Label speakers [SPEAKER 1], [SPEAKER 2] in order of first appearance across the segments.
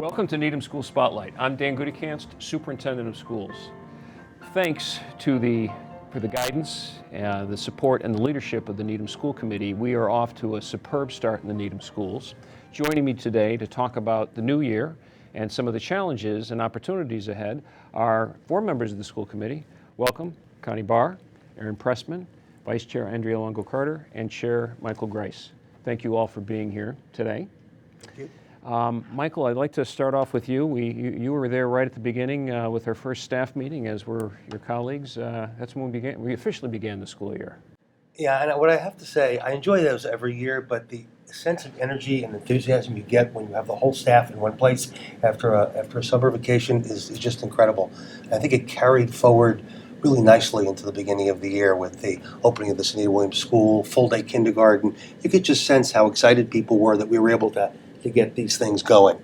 [SPEAKER 1] Welcome to Needham School Spotlight. I'm Dan Gudekanst, Superintendent of Schools. Thanks for the guidance, the support, and the leadership of the Needham School Committee, we are off to a superb start in the Needham schools. Joining me today to talk about the new year and some of the challenges and opportunities ahead are four members of the school committee. Welcome, Connie Barr, Aaron Pressman, Vice Chair Andrea Longo-Carter, and Chair Michael Grice. Thank you all for being here today.
[SPEAKER 2] Thank you.
[SPEAKER 1] Michael, I'd like to start off with you. You were there right at the beginning with our first staff meeting, as were your colleagues. That's when we officially began the school year.
[SPEAKER 2] Yeah, and what I have to say, I enjoy those every year, but the sense of energy and enthusiasm you get when you have the whole staff in one place after a summer vacation is just incredible. And I think it carried forward really nicely into the beginning of the year with the opening of the Sunita Williams School, full-day kindergarten. You could just sense how excited people were that we were able to get these things going.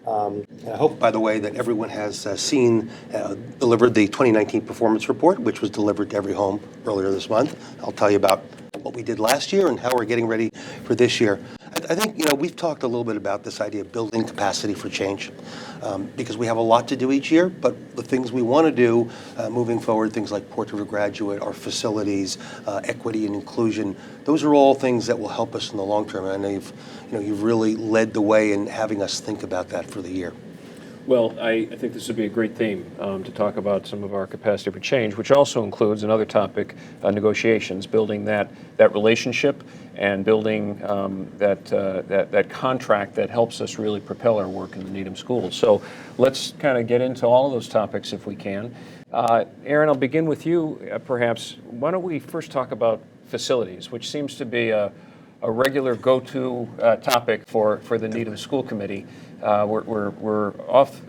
[SPEAKER 2] I hope, by the way, that everyone has delivered the 2019 performance report, which was delivered to every home earlier this month. I'll tell you about what we did last year and how we're getting ready for this year. I think, we've talked a little bit about this idea of building capacity for change because we have a lot to do each year, but the things we want to do moving forward, things like Portrait of a Graduate, our facilities, equity and inclusion, those are all things that will help us in the long term. And I know you've really led the way in having us think about that for the year.
[SPEAKER 1] Well, I think this would be a great theme to talk about some of our capacity for change, which also includes another topic, negotiations, building that relationship and building that contract that helps us really propel our work in the Needham schools. So let's kind of get into all of those topics if we can. Aaron, I'll begin with you, perhaps. Why don't we first talk about facilities, which seems to be a regular go-to topic for the Needham School Committee. We're off,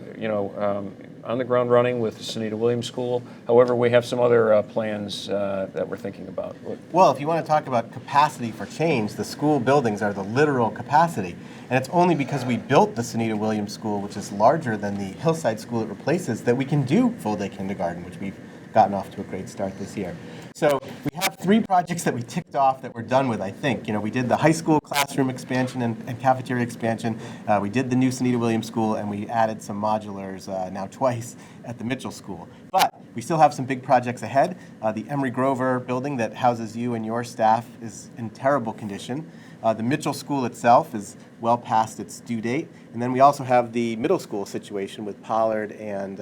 [SPEAKER 1] on the ground running with Sunita Williams School. However, we have some other plans that we're thinking about.
[SPEAKER 3] Well, if you want to talk about capacity for change, the school buildings are the literal capacity. And it's only because we built the Sunita Williams School, which is larger than the Hillside School it replaces, that we can do full-day kindergarten, which we've gotten off to a great start this year. So we have three projects that we ticked off that we're done with, I think. We did the high school classroom expansion and cafeteria expansion. We did the new Sunita Williams School, and we added some modulars now twice at the Mitchell School. But we still have some big projects ahead. The Emory Grover building that houses you and your staff is in terrible condition. The Mitchell School itself is well past its due date. And then we also have the middle school situation with Pollard and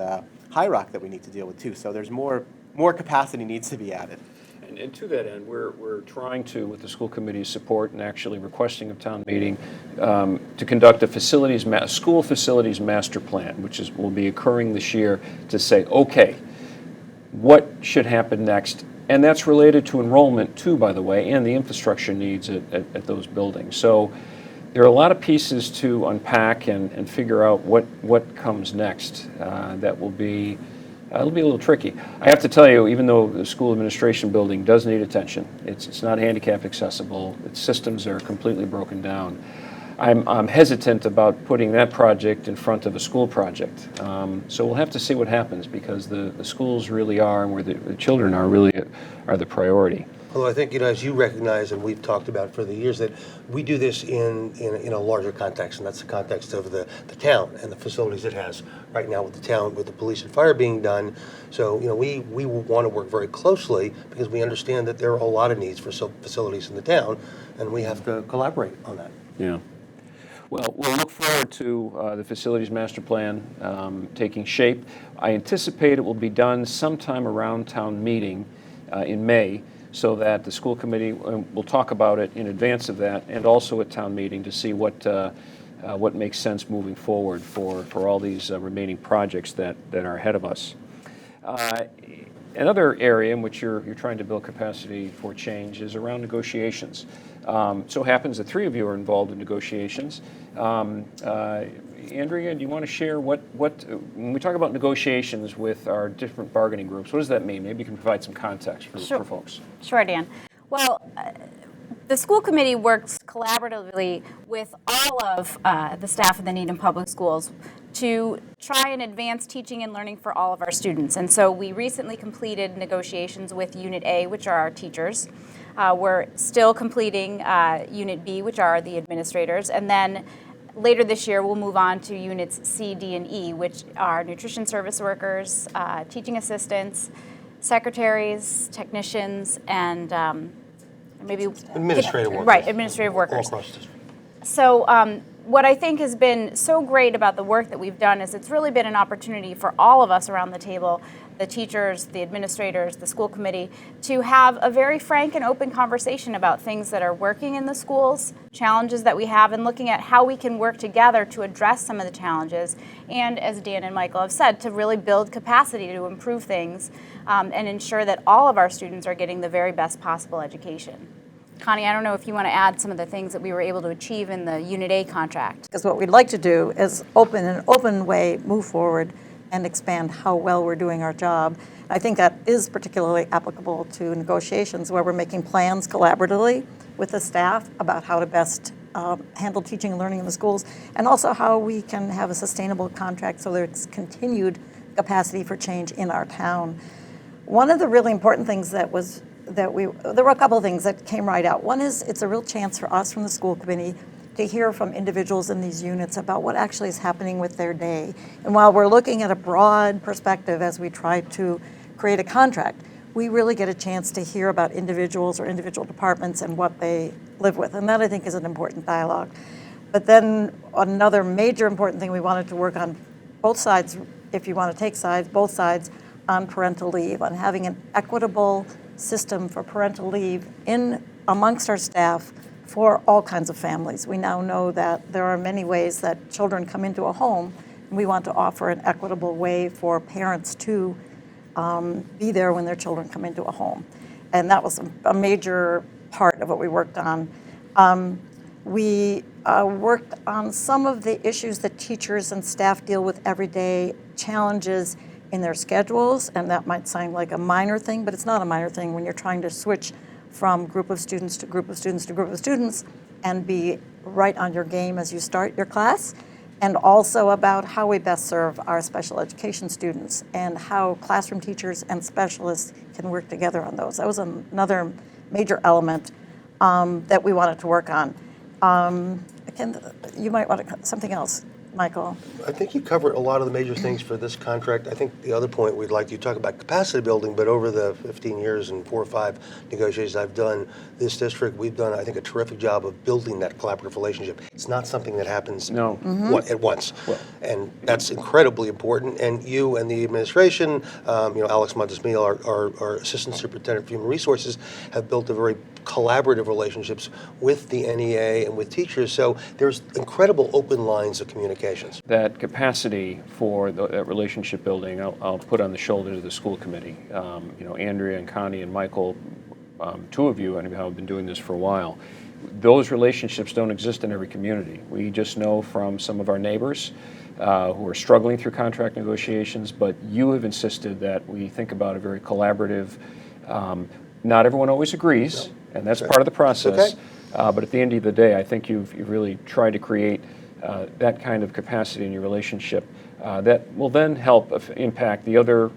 [SPEAKER 3] High Rock that we need to deal with too. So there's more capacity needs to be added.
[SPEAKER 1] And to that end, we're trying to, with the school committee's support and actually requesting of town meeting, to conduct a school facilities master plan, which will be occurring this year to say, okay, what should happen next? And that's related to enrollment too, by the way, and the infrastructure needs at those buildings. So there are a lot of pieces to unpack and figure out what comes next. That will be it'll be a little tricky. I have to tell you, even though the school administration building does need attention, it's not handicap accessible, its systems are completely broken down. I'm hesitant about putting that project in front of a school project. So we'll have to see what happens because the schools really are, and where the children are really are the priority.
[SPEAKER 2] Although I think, as you recognize, and we've talked about for the years, that we do this in a larger context, and that's the context of the town and the facilities it has right now with the town, with the police and fire being done. So, we want to work very closely because we understand that there are a lot of needs for facilities in the town, and we have to collaborate on that.
[SPEAKER 1] Yeah. Well, we'll look forward to the facilities master plan taking shape. I anticipate it will be done sometime around town meeting in May, so that the school committee will talk about it in advance of that and also at town meeting to see what makes sense moving forward for all these remaining projects that are ahead of us. Another area in which you're trying to build capacity for change is around negotiations. So happens that three of you are involved in negotiations. Andrea, do you want to share what when we talk about negotiations with our different bargaining groups, what does that mean? Maybe you can provide some context for folks.
[SPEAKER 4] Sure, Dan. Well, the school committee works collaboratively with all of the staff of the Needham Public Schools to try and advance teaching and learning for all of our students. And so we recently completed negotiations with Unit A, which are our teachers. We're still completing Unit B, which are the administrators. And then later this year, we'll move on to units C, D, and E, which are nutrition service workers, teaching assistants, secretaries, technicians, and maybe
[SPEAKER 2] Administrative workers.
[SPEAKER 4] Right, administrative workers.
[SPEAKER 2] All across the district.
[SPEAKER 4] So what I think has been so great about the work that we've done is it's really been an opportunity for all of us around the table, the teachers, the administrators, the school committee, to have a very frank and open conversation about things that are working in the schools, challenges that we have, and looking at how we can work together to address some of the challenges. And as Dan and Michael have said, to really build capacity to improve things and ensure that all of our students are getting the very best possible education. Connie, I don't know if you want to add some of the things that we were able to achieve in the Unit A contract.
[SPEAKER 5] Because what we'd like to do is in an open way, move forward and expand how well we're doing our job. I think that is particularly applicable to negotiations where we're making plans collaboratively with the staff about how to best handle teaching and learning in the schools, and also how we can have a sustainable contract so there's continued capacity for change in our town. One of the really important things there were a couple of things that came right out. One is it's a real chance for us from the school committee to hear from individuals in these units about what actually is happening with their day. And while we're looking at a broad perspective as we try to create a contract, we really get a chance to hear about individuals or individual departments and what they live with. And that, I think, is an important dialogue. But then another major important thing we wanted to work on, both sides, if you want to take sides, both sides, on parental leave, on having an equitable system for parental leave amongst our staff for all kinds of families. We now know that there are many ways that children come into a home, and we want to offer an equitable way for parents to be there when their children come into a home. And that was a major part of what we worked on. We worked on some of the issues that teachers and staff deal with every day, challenges in their schedules, and that might sound like a minor thing, but it's not a minor thing when you're trying to switch from group of students to group of students to group of students and be right on your game as you start your class, and also about how we best serve our special education students and how classroom teachers and specialists can work together on those. That was another major element that we wanted to work on. You might want something else, Michael.
[SPEAKER 2] I think you covered a lot of the major things for this contract. I think the other point we'd like to talk about capacity building, but over the 15 years and 4 or 5 negotiations I've done this district, we've done, I think, a terrific job of building that collaborative relationship. It's not something that happens at once.
[SPEAKER 1] Well,
[SPEAKER 2] and that's incredibly important. And you and the administration, Alex Montesmil, our Assistant Superintendent for Human Resources, have built a very collaborative relationships with the NEA and with teachers. So there's incredible open lines of communications.
[SPEAKER 1] That capacity for that relationship building, I'll put on the shoulders of the school committee. Andrea and Connie and Michael, 2 of you, anyhow, have been doing this for a while. Those relationships don't exist in every community. We just know from some of our neighbors who are struggling through contract negotiations, but you have insisted that we think about a very collaborative. Not everyone always agrees, and that's part of the process.
[SPEAKER 2] Okay.
[SPEAKER 1] But at the end of the day, I think you've really tried to create that kind of capacity in your relationship that will then help impact the other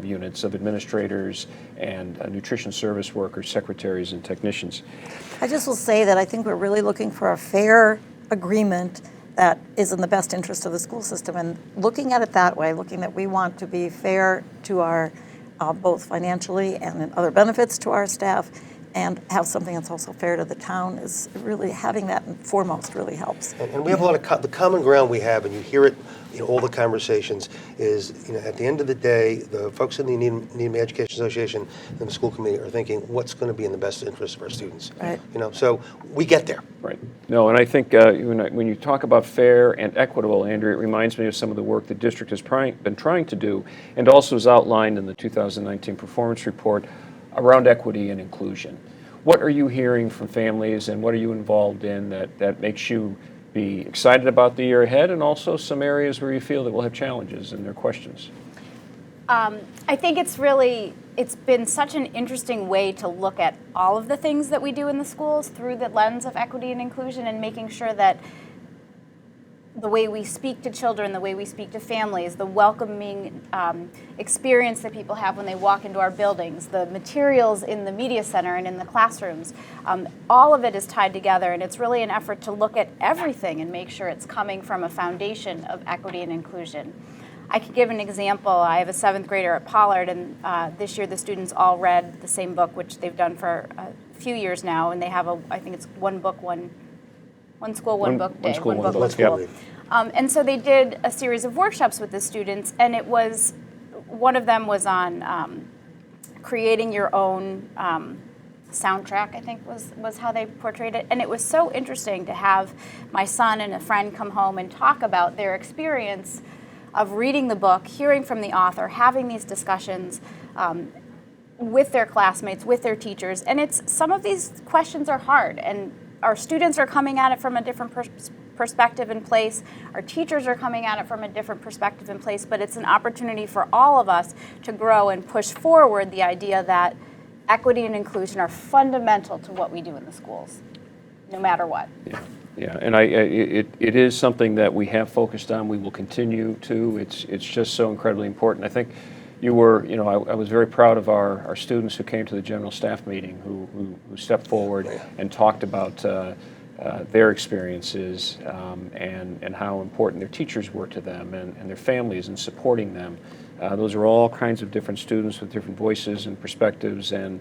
[SPEAKER 1] units of administrators and nutrition service workers, secretaries, and technicians.
[SPEAKER 5] I just will say that I think we're really looking for a fair agreement that is in the best interest of the school system, and looking at it that way, looking that we want to be fair to our both financially and in other benefits to our staff, and have something that's also fair to the town, is really having that foremost really helps.
[SPEAKER 2] And we have a lot of the common ground we have, and you hear it in all the conversations, is at the end of the day, the folks in the Needham Education Association and the school committee are thinking, what's going to be in the best interest of our students?
[SPEAKER 5] Right.
[SPEAKER 2] So we get there.
[SPEAKER 1] Right. No, and I think when you talk about fair and equitable, Andrea, it reminds me of some of the work the district has been trying to do, and also is outlined in the 2019 performance report around equity and inclusion. What are you hearing from families, and what are you involved in that makes you be excited about the year ahead, and also some areas where you feel that we'll have challenges and there are questions?
[SPEAKER 4] I think it's been such an interesting way to look at all of the things that we do in the schools through the lens of equity and inclusion, and making sure that the way we speak to children, the way we speak to families, the welcoming experience that people have when they walk into our buildings, the materials in the media center and in the classrooms, all of it is tied together, and it's really an effort to look at everything and make sure it's coming from a foundation of equity and inclusion. I could give an example. I have a 7th grader at Pollard, and this year the students all read the same book, which they've done for a few years now, and they have I think it's one book, one school, one book day.
[SPEAKER 1] One school, one book.
[SPEAKER 2] Let's go.
[SPEAKER 1] Yep.
[SPEAKER 4] And so they did a series of workshops with the students, and one of them was on creating your own soundtrack, I think was how they portrayed it. And it was so interesting to have my son and a friend come home and talk about their experience of reading the book, hearing from the author, having these discussions with their classmates, with their teachers. And some of these questions are hard, and our students are coming at it from a different perspective and place. Our teachers are coming at it from a different perspective and place, but it's an opportunity for all of us to grow and push forward the idea that equity and inclusion are fundamental to what we do in the schools, no matter what.
[SPEAKER 1] Yeah, and it is something that we have focused on. We will continue to. It's just so incredibly important. I think I was very proud of our students who came to the general staff meeting, who stepped forward and talked about their experiences and how important their teachers were to them and their families and supporting them. Those are all kinds of different students with different voices and perspectives, and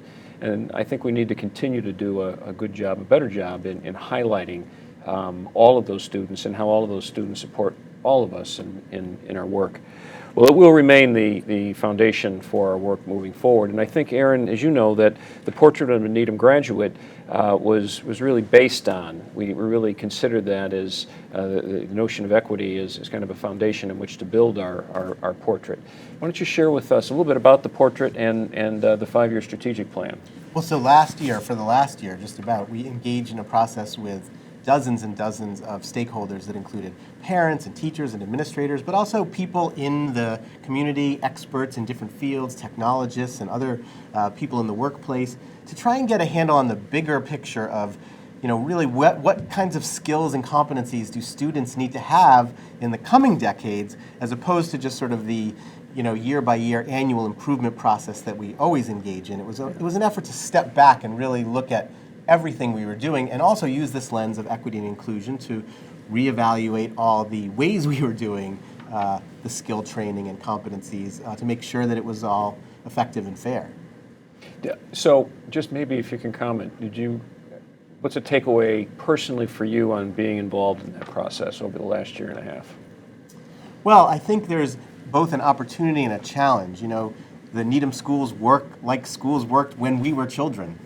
[SPEAKER 1] I think we need to continue to do a good job, a better job in highlighting all of those students and how all of those students support all of us in our work. Well, it will remain the foundation for our work moving forward. And I think, Aaron, as you know, that the Portrait of a Needham Graduate was really based on, we really considered that as the notion of equity is kind of a foundation in which to build our portrait. Why don't you share with us a little bit about the portrait and the 5-year strategic plan?
[SPEAKER 3] Well, so for the last year, just about, we engaged in a process with dozens and dozens of stakeholders that included parents and teachers and administrators, but also people in the community, experts in different fields, technologists and other people in the workplace, to try and get a handle on the bigger picture of, really what kinds of skills and competencies do students need to have in the coming decades, as opposed to just sort of the year by year annual improvement process that we always engage in. It was an effort to step back and really look at everything we were doing, and also use this lens of equity and inclusion to reevaluate all the ways we were doing the skill training and competencies to make sure that it was all effective and fair.
[SPEAKER 1] So just maybe if you can comment, what's a takeaway personally for you on being involved in that process over the last year and a half?
[SPEAKER 3] Well, I think there's both an opportunity and a challenge. The Needham schools work like schools worked when we were children.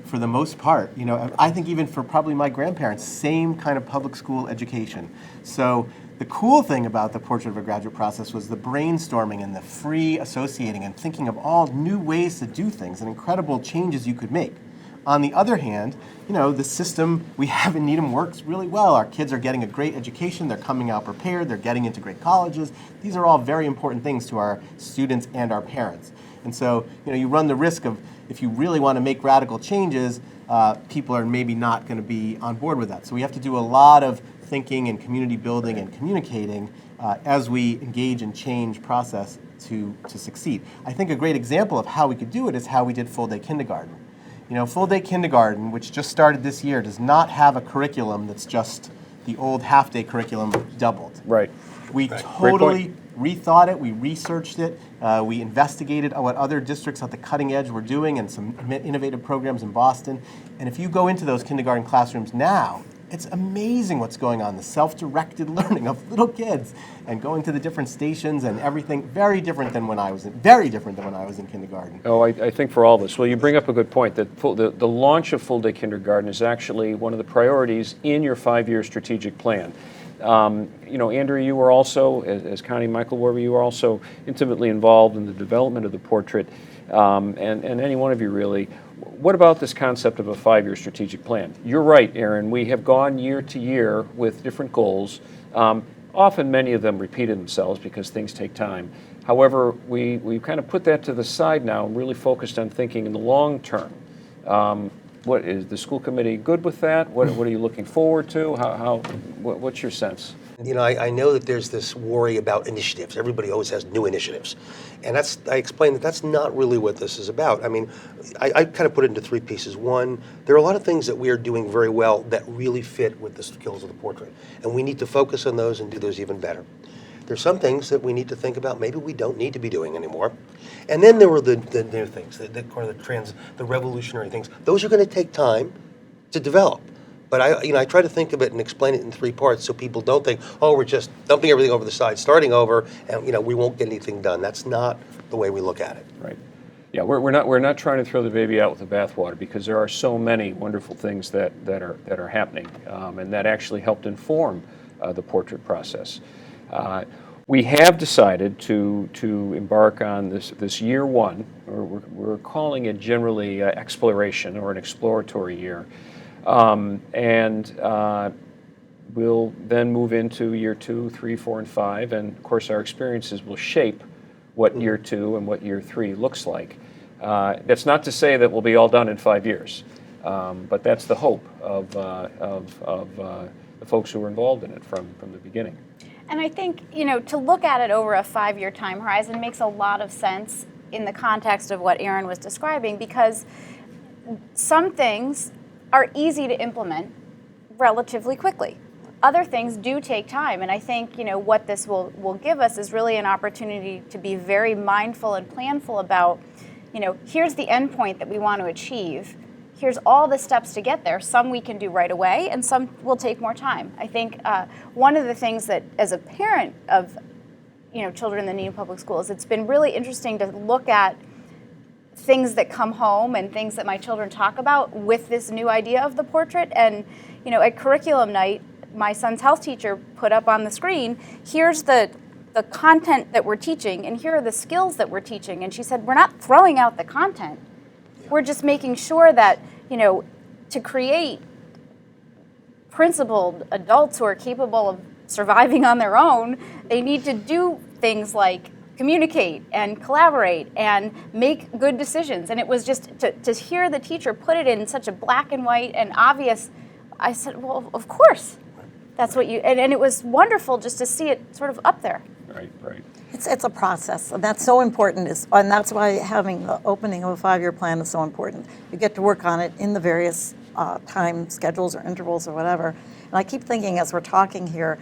[SPEAKER 3] For the most part, I think even for probably my grandparents, same kind of public school education. So the cool thing about the Portrait of a Graduate process was the brainstorming and the free associating and thinking of all new ways to do things and incredible changes you could make. On the other hand, the system we have in Needham works really well. Our kids are getting a great education, they're coming out prepared, they're getting into great colleges. These are all very important things to our students and our parents. And so, you run the risk of, if you really want to make radical changes, people are maybe not going to be on board with that. So we have to do a lot of thinking and community building and communicating as we engage in change process to succeed. I think a great example of how we could do it is how we did full day kindergarten. Full day kindergarten, which just started this year, does not have a curriculum that's just the old half-day curriculum doubled.
[SPEAKER 1] Right.
[SPEAKER 3] We totally rethought it, we researched it, we investigated what other districts at the cutting edge were doing and some innovative programs in Boston. And if you go into those kindergarten classrooms now, it's amazing what's going on, the self-directed learning of little kids and going to the different stations and everything, very different than when I was in kindergarten.
[SPEAKER 1] Oh, I think for all of us. Well, you bring up a good point that the launch of full day kindergarten is actually one of the priorities in your 5-year strategic plan. Andrew, you were also, as Connie Michael Warby, you were also intimately involved in the development of the portrait, and any one of you really. What about this concept of a 5-year strategic plan? You're right, Aaron. We have gone year to year with different goals. Often many of them repeated themselves because things take time. However, we've kind of put that to the side now and really focused on thinking in the long term. what is the school committee good with that? What are you looking forward to? What's your sense?
[SPEAKER 2] I know that there's this worry about initiatives. Everybody always has new initiatives. And I explained that that's not really what this is about. I mean, I kind of put it into three pieces. One, there are a lot of things that we are doing very well that really fit with the skills of the portrait. And we need to focus on those and do those even better. There's some things that we need to think about maybe we don't need to be doing anymore. And then there were the new things, the revolutionary things. Those are going to take time to develop. But I try to think of it and explain it in three parts so people don't think, oh, we're just dumping everything over the side, starting over, and we won't get anything done. That's not the way we look at it.
[SPEAKER 1] Right. Yeah, we're not trying to throw the baby out with the bathwater, because there are so many wonderful things that are happening, and that actually helped inform the portrait process. We have decided to embark on this year one, or we're calling it generally exploration, or an exploratory year. We'll then move into year 2, 3, 4, and 5, and of course our experiences will shape what year 2 and what year 3 looks like. That's not to say that we'll be all done in 5 years, but that's the hope of the folks who were involved in it from the beginning.
[SPEAKER 4] And I think, to look at it over a 5-year time horizon makes a lot of sense in the context of what Aaron was describing, because some things are easy to implement relatively quickly. Other things do take time, and I think what this will give us is really an opportunity to be very mindful and planful about, here's the end point that we want to achieve. Here's all the steps to get there. Some we can do right away, and some will take more time. I think one of the things that, as a parent of children in the Needham Public Schools, it's been really interesting to look at things that come home and things that my children talk about with this new idea of the portrait. And at curriculum night, my son's health teacher put up on the screen, here's the content that we're teaching, and here are the skills that we're teaching. And she said, we're not throwing out the content. We're just making sure that, to create principled adults who are capable of surviving on their own, they need to do things like communicate and collaborate and make good decisions. And it was just to hear the teacher put it in such a black and white and obvious, I said, well, of course, that's what and it was wonderful just to see it sort of up there.
[SPEAKER 1] Right.
[SPEAKER 5] It's a process, and that's so important, and that's why having the opening of a 5-year plan is so important. You get to work on it in the various time schedules or intervals or whatever. And I keep thinking as we're talking here,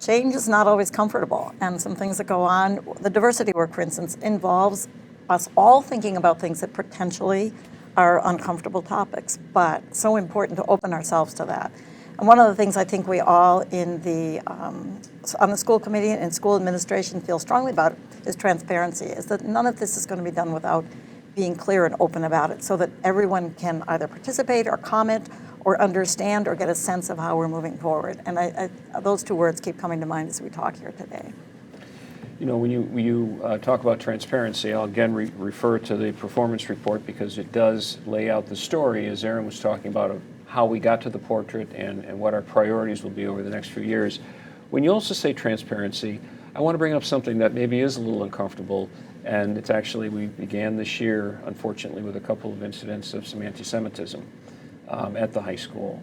[SPEAKER 5] change is not always comfortable, and some things that go on, the diversity work, for instance, involves us all thinking about things that potentially are uncomfortable topics, but so important to open ourselves to that. And one of the things I think we all on the school committee and school administration feel strongly about is transparency, is that none of this is going to be done without being clear and open about it, so that everyone can either participate or comment or understand or get a sense of how we're moving forward. And those two words keep coming to mind as we talk here today.
[SPEAKER 1] When you talk about transparency, I'll again refer to the performance report, because it does lay out the story, as Aaron was talking about, of how we got to the portrait and what our priorities will be over the next few years. When you also say transparency, I want to bring up something that maybe is a little uncomfortable, and it's actually, we began this year, unfortunately, with a couple of incidents of some anti-Semitism at the high school.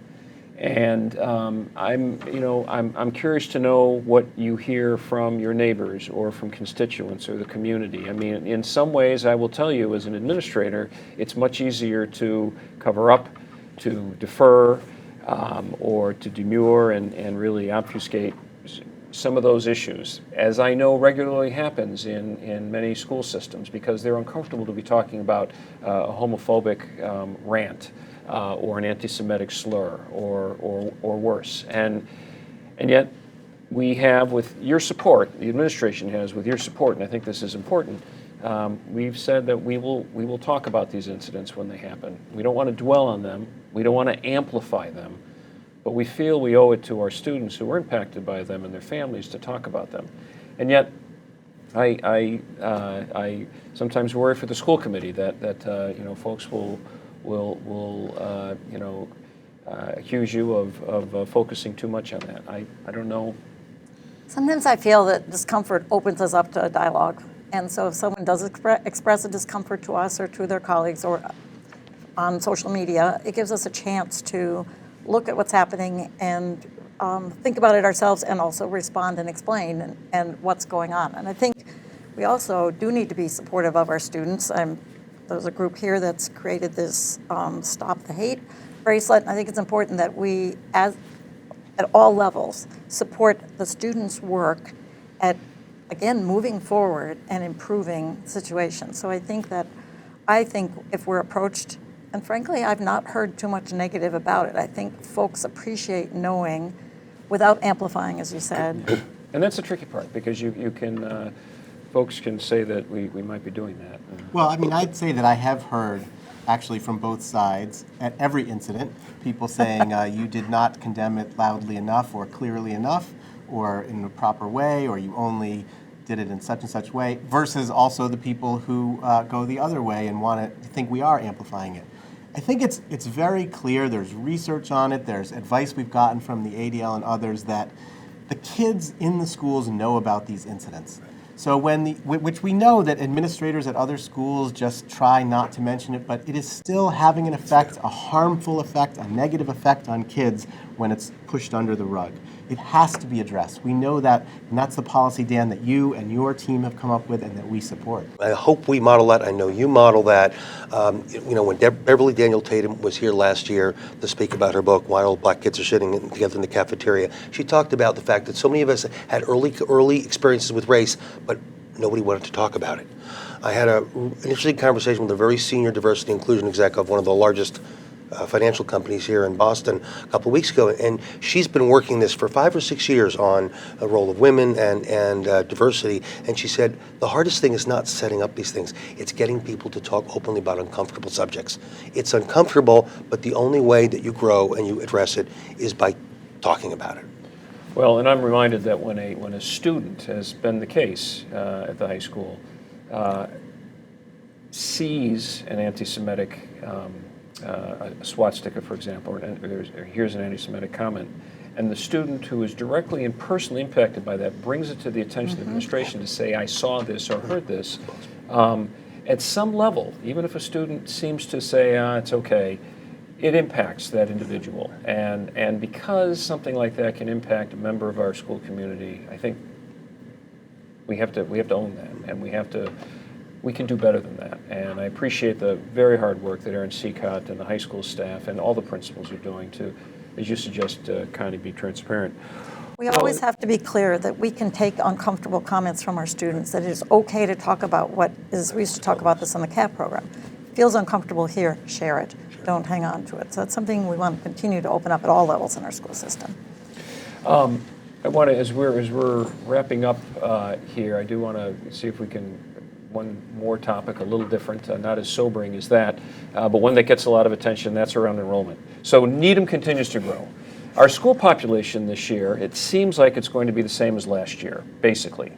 [SPEAKER 1] And I'm curious to know what you hear from your neighbors or from constituents or the community. I mean, in some ways, I will tell you, as an administrator, it's much easier to cover up, to defer, or to demur and really obfuscate some of those issues, as I know regularly happens in many school systems, because they're uncomfortable to be talking about a homophobic rant or an anti-Semitic slur or worse. And yet we have, with your support, the administration has with your support, and I think this is important, we've said that we will talk about these incidents when they happen. We don't want to dwell on them. We don't want to amplify them. But we feel we owe it to our students who were impacted by them and their families to talk about them. And yet, I sometimes worry for the school committee that folks will accuse you of focusing too much on that. I don't know.
[SPEAKER 5] Sometimes I feel that discomfort opens us up to a dialogue. And so if someone does express a discomfort to us or to their colleagues, or on social media, it gives us a chance to look at what's happening and think about it ourselves and also respond and explain and what's going on. And I think we also do need to be supportive of our students. There's a group here that's created this Stop the Hate bracelet, and I think it's important that we, at all levels, support the students' work at, again, moving forward and improving situations. So I think if we're approached, and frankly, I've not heard too much negative about it. I think folks appreciate knowing without amplifying, as you said.
[SPEAKER 1] And that's the tricky part, because you can, folks can say that we might be doing that.
[SPEAKER 3] Well, I mean, I'd say that I have heard, actually from both sides, at every incident, people saying you did not condemn it loudly enough or clearly enough or in the proper way, or you only did it in such and such way, versus also the people who go the other way and want to think we are amplifying it. I think it's very clear, there's research on it, there's advice we've gotten from the ADL and others that the kids in the schools know about these incidents. So which we know that administrators at other schools just try not to mention it, but it is still having an effect, a harmful effect, a negative effect on kids when it's pushed under the rug. It has to be addressed. We know that, and that's the policy, Dan, that you and your team have come up with and that we support.
[SPEAKER 2] I hope we model that. I know you model that. When Beverly Daniel Tatum was here last year to speak about her book, Why All Black Kids Are Sitting Together in the Cafeteria, she talked about the fact that so many of us had early experiences with race, but nobody wanted to talk about it. I had an interesting conversation with a very senior diversity inclusion exec of one of the largest financial companies here in Boston a couple of weeks ago, and she's been working this for 5 or 6 years on the role of women and diversity, and she said the hardest thing is not setting up these things, it's getting people to talk openly about uncomfortable subjects. It's uncomfortable, but the only way that you grow and you address it is by talking about it.
[SPEAKER 1] Well, and I'm reminded that when a student, has been the case at the high school, sees an anti-Semitic a swastika, for example, or here's an anti-Semitic comment, and the student who is directly and personally impacted by that brings it to the attention of the administration to say, I saw this or heard this. At some level, even if a student seems to say, it's okay, it impacts that individual. And because something like that can impact a member of our school community, I think we have to own that, and we can do better than that. And I appreciate the very hard work that Erin Seacott and the high school staff and all the principals are doing to, as you suggest, kind of be transparent.
[SPEAKER 5] We always have to be clear that we can take uncomfortable comments from our students, that it is okay to talk about we used to talk about this in the CAP program. Feels uncomfortable here, share it. Don't hang on to it. So that's something we want to continue to open up at all levels in our school system.
[SPEAKER 1] I want to, as we're wrapping up here, I do want to see if we can, one more topic, a little different, not as sobering as that, but one that gets a lot of attention, that's around enrollment. So Needham continues to grow. Our school population this year, it seems like it's going to be the same as last year, basically.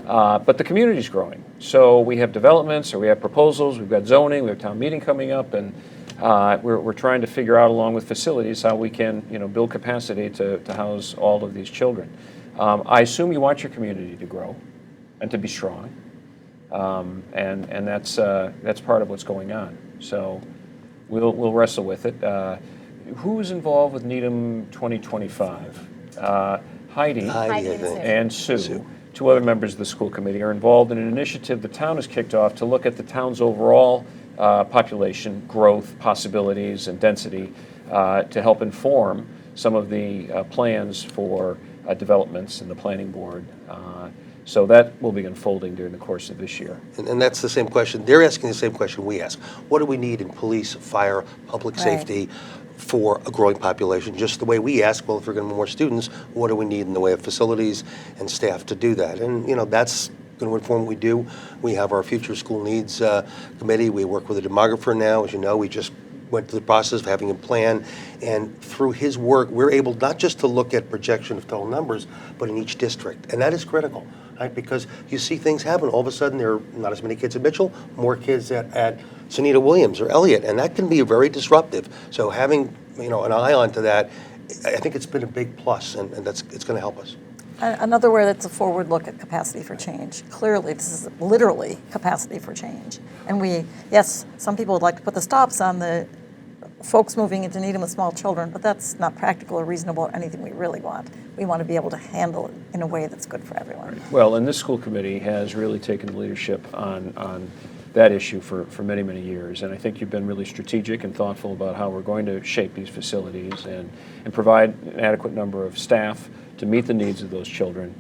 [SPEAKER 1] But the community's growing. So we have developments, or we have proposals, we've got zoning, we have town meeting coming up, and we're trying to figure out, along with facilities, how we can build capacity to house all of these children. I assume you want your community to grow and to be strong. And that's part of what's going on. So we'll wrestle with it. Who's involved with Needham 2025? Heidi and Sue, two other members of the school committee, are involved in an initiative the town has kicked off to look at the town's overall population growth possibilities and density to help inform some of the plans for developments in the planning board. So that will be unfolding during the course of this year.
[SPEAKER 2] And that's the same question. They're asking the same question we ask. What do we need in police, fire, public safety for a growing population? Just the way we ask, well, if we're going to have more students, what do we need in the way of facilities and staff to do that? And, that's going to inform what we do. We have our Future School Needs Committee. We work with a demographer now. As you know, we just went through the process of having a plan, and through his work, we're able not just to look at projection of total numbers, but in each district, and that is critical, right? Because you see things happen. All of a sudden, there are not as many kids at Mitchell, more kids at Sunita Williams or Elliott, and that can be very disruptive. So having an eye onto that, I think it's been a big plus, and it's going to help us.
[SPEAKER 5] Another word that's a forward look at capacity for change. Clearly, this is literally capacity for change. And yes, some people would like to put the stops on the folks moving into Needham with small children, but that's not practical or reasonable or anything we really want. We want to be able to handle it in a way that's good for everyone.
[SPEAKER 1] Well, and this school committee has really taken the leadership on that issue for many, many years. And I think you've been really strategic and thoughtful about how we're going to shape these facilities and provide an adequate number of staff to meet the needs of those children.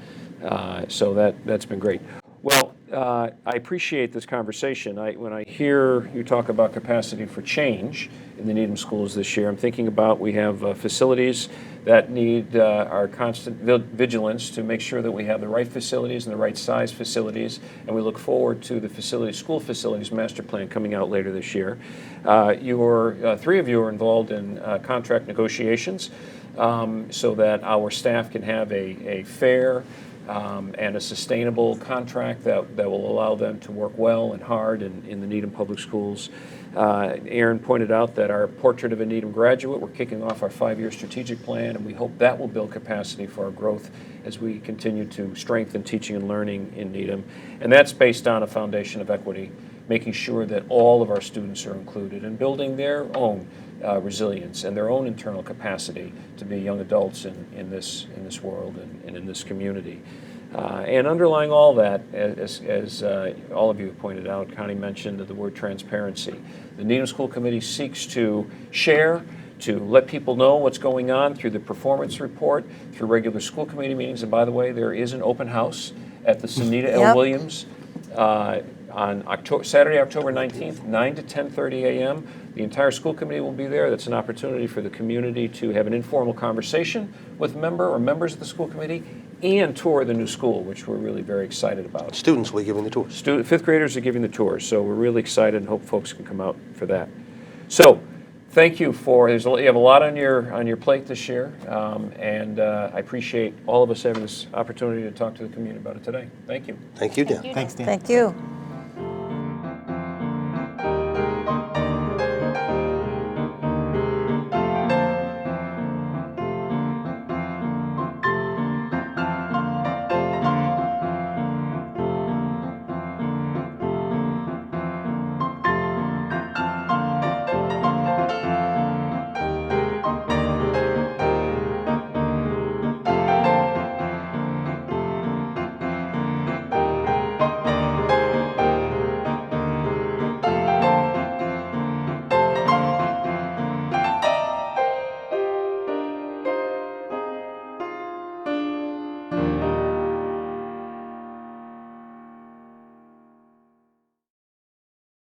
[SPEAKER 1] So that's been great. Well, I appreciate this conversation. When I hear you talk about capacity for change in the Needham schools this year, I'm thinking about we have facilities that need our constant vigilance to make sure that we have the right facilities and the right size facilities, and we look forward to the school facilities master plan coming out later this year. Three of you are involved in contract negotiations so that our staff can have a fair and a sustainable contract that will allow them to work well and hard in the Needham Public Schools. Aaron pointed out that our Portrait of a Needham Graduate, we're kicking off our 5-year strategic plan, and we hope that will build capacity for our growth as we continue to strengthen teaching and learning in Needham. And that's based on a foundation of equity, making sure that all of our students are included and building their own resilience and their own internal capacity to be young adults in this world and in this community. And underlying all that, as all of you have pointed out, Connie mentioned the word transparency. The Needham School Committee seeks to share, to let people know what's going on through the performance report, through regular school committee meetings. And by the way, there is an open house at the Sunita L. Williams on Saturday, October 19th, 9 to 10:30 a.m. The entire school committee will be there. That's an opportunity for the community to have an informal conversation with members of the school committee and tour the new school, which we're really very excited about.
[SPEAKER 2] Students will be giving the tours.
[SPEAKER 1] Fifth graders are giving the tours, so we're really excited and hope folks can come out for that. So, thank you you have a lot on your plate this year, and I appreciate all of us having this opportunity to talk to the community about it today. Thank you.
[SPEAKER 2] Thank you, Dan.
[SPEAKER 3] Thanks, Dan.
[SPEAKER 5] Thank you.